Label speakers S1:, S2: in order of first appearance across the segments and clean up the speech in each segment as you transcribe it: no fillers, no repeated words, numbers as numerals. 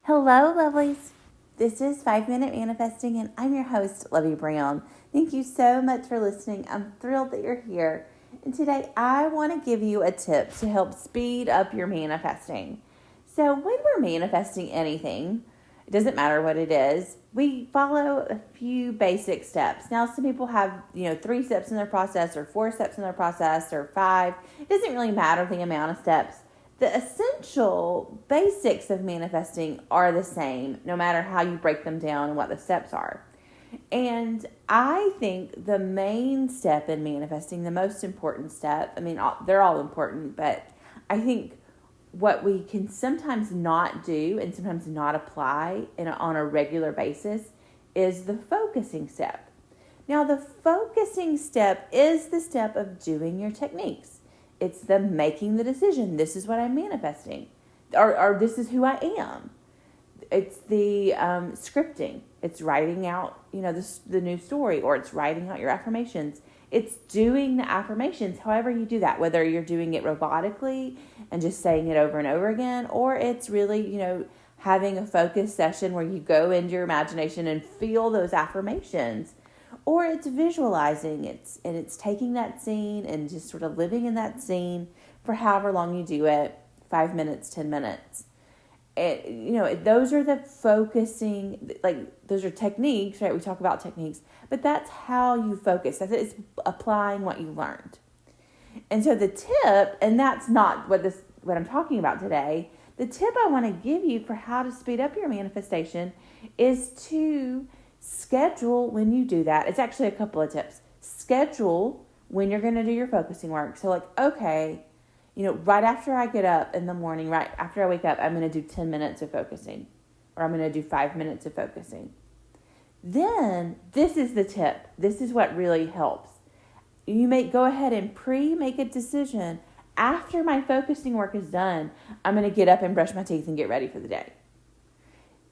S1: Hello, lovelies. This is 5 Minute Manifesting, and I'm your host, Lovey Brown. Thank you so much for listening. I'm thrilled that you're here. And today I want to give you a tip to help speed up your manifesting. So, when we're manifesting anything, it doesn't matter what it is, we follow a few basic steps. Now, some people have, 3 steps in their process, or 4 steps in their process, or 5. It doesn't really matter the amount of steps. The essential basics of manifesting are the same, no matter how you break them down and what the steps are. And I think the main step in manifesting, the most important step, they're all important, but I think what we can sometimes not do and sometimes not apply on a regular basis is the focusing step. Now, the focusing step is the step of doing your techniques. It's the making the decision. This is what I'm manifesting. Or this is who I am. It's the scripting. It's writing out, the new story, or it's writing out your affirmations. It's doing the affirmations, however you do that, whether you're doing it robotically and just saying it over and over again, or it's really, having a focus session where you go into your imagination and feel those affirmations. Or it's visualizing, it's taking that scene and just sort of living in that scene for however long you do it, 5 minutes, 10 minutes. Those are the focusing, those are techniques, right? We talk about techniques, but that's how you focus. It's applying what you learned. And so the tip, and that's not what I'm talking about today, the tip I want to give you for how to speed up your manifestation is to schedule when you do that. It's actually a couple of tips. Schedule when you're going to do your focusing work. So right after I get up in the morning, right after I wake up, I'm going to do 10 minutes of focusing, or I'm going to do 5 minutes of focusing. Then this is the tip. This is what really helps. You may go ahead and make a decision. After my focusing work is done, I'm going to get up and brush my teeth and get ready for the day.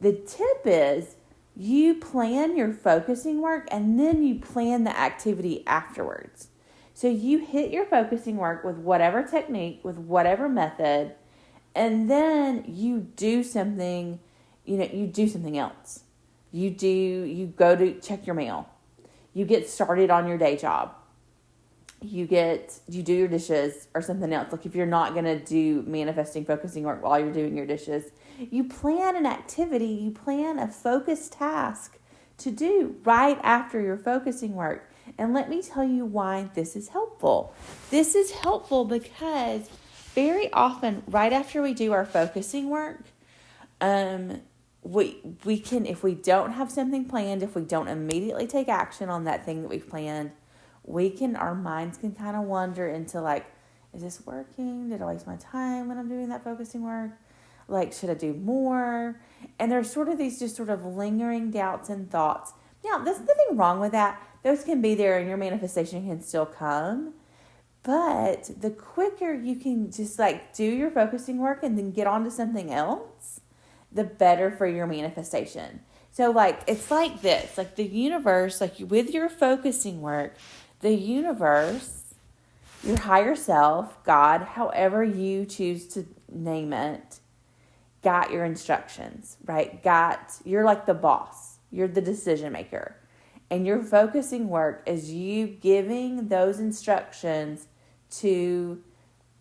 S1: The tip is you plan your focusing work and then you plan the activity afterwards. So you hit your focusing work with whatever technique, with whatever method, and then you do something, you do something else. You go to check your mail. You get started on your day job. You do your dishes or something else. Like if you're not going to do manifesting focusing work while you're doing your dishes, you plan an activity, you plan a focused task to do right after your focusing work. And let me tell you why this is helpful. This is helpful because very often right after we do our focusing work, we can, if we don't have something planned, if we don't immediately take action on that thing that we've planned, our minds can kind of wander into is this working? Did I waste my time when I'm doing that focusing work? Should I do more? And there's sort of these just sort of lingering doubts and thoughts. Now, there's nothing wrong with that. Those can be there and your manifestation can still come. But the quicker you can just do your focusing work and then get on to something else, the better for your manifestation. So it's like this, the universe, with your focusing work, the universe, your higher self, God, however you choose to name it, got your instructions, right? You're like the boss. You're the decision maker. And your focusing work is you giving those instructions to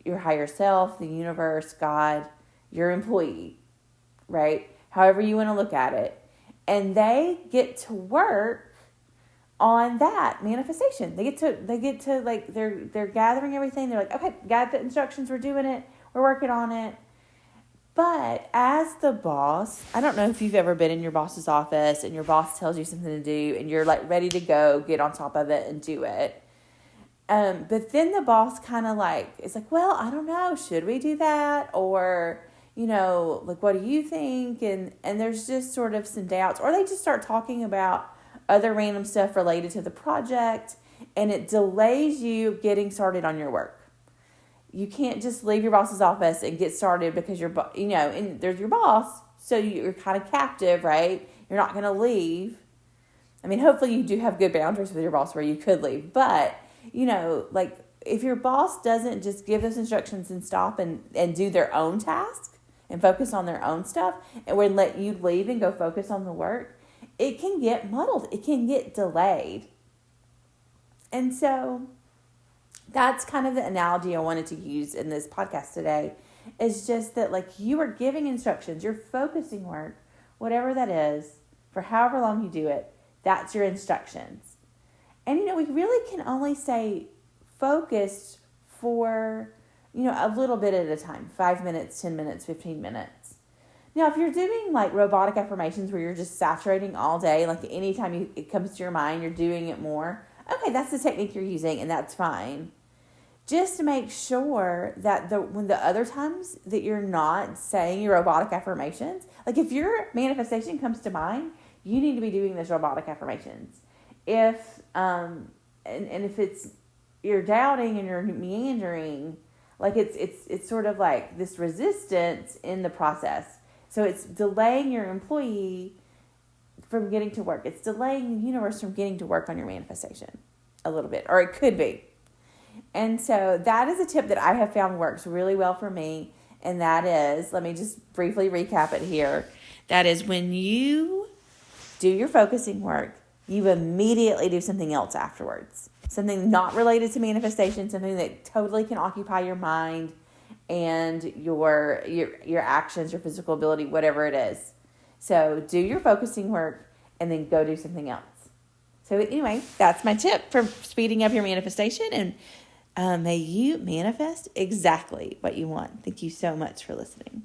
S1: your higher self, the universe, God, your employee, right? However you want to look at it. And they get to work on that manifestation. They get to they're gathering everything. They're okay, got the instructions. We're doing it. We're working on it. But as the boss, I don't know if you've ever been in your boss's office and your boss tells you something to do and you're ready to go, get on top of it and do it. But then the boss kind of is well, I don't know, should we do that? Or, what do you think? And there's just sort of some doubts, or they just start talking about other random stuff related to the project, and it delays you getting started on your work. You can't just leave your boss's office and get started because and there's your boss, so you're kind of captive, right? You're not going to leave. Hopefully you do have good boundaries with your boss where you could leave, but, if your boss doesn't just give those instructions and stop and do their own task and focus on their own stuff and would let you leave and go focus on the work, it can get muddled. It can get delayed. And so that's kind of the analogy I wanted to use in this podcast today, is just that like you are giving instructions, you're focusing work, whatever that is, for however long you do it, that's your instructions. And, we really can only stay focused for, a little bit at a time, 5 minutes, 10 minutes, 15 minutes. Now, if you're doing like robotic affirmations where you're just saturating all day, like anytime it comes to your mind, you're doing it more. Okay, that's the technique you're using, and that's fine. Just to make sure that when the other times that you're not saying your robotic affirmations, like if your manifestation comes to mind, you need to be doing those robotic affirmations. If and if it's you're doubting and you're meandering, like it's sort of like this resistance in the process. So it's delaying your employee from getting to work. It's delaying the universe from getting to work on your manifestation a little bit, or it could be. And so that is a tip that I have found works really well for me. And that is, let me just briefly recap it here. That is, when you do your focusing work, you immediately do something else afterwards. Something not related to manifestation, something that totally can occupy your mind and your actions, your physical ability, whatever it is. So do your focusing work and then go do something else. So anyway, that's my tip for speeding up your manifestation, and may you manifest exactly what you want. Thank you so much for listening.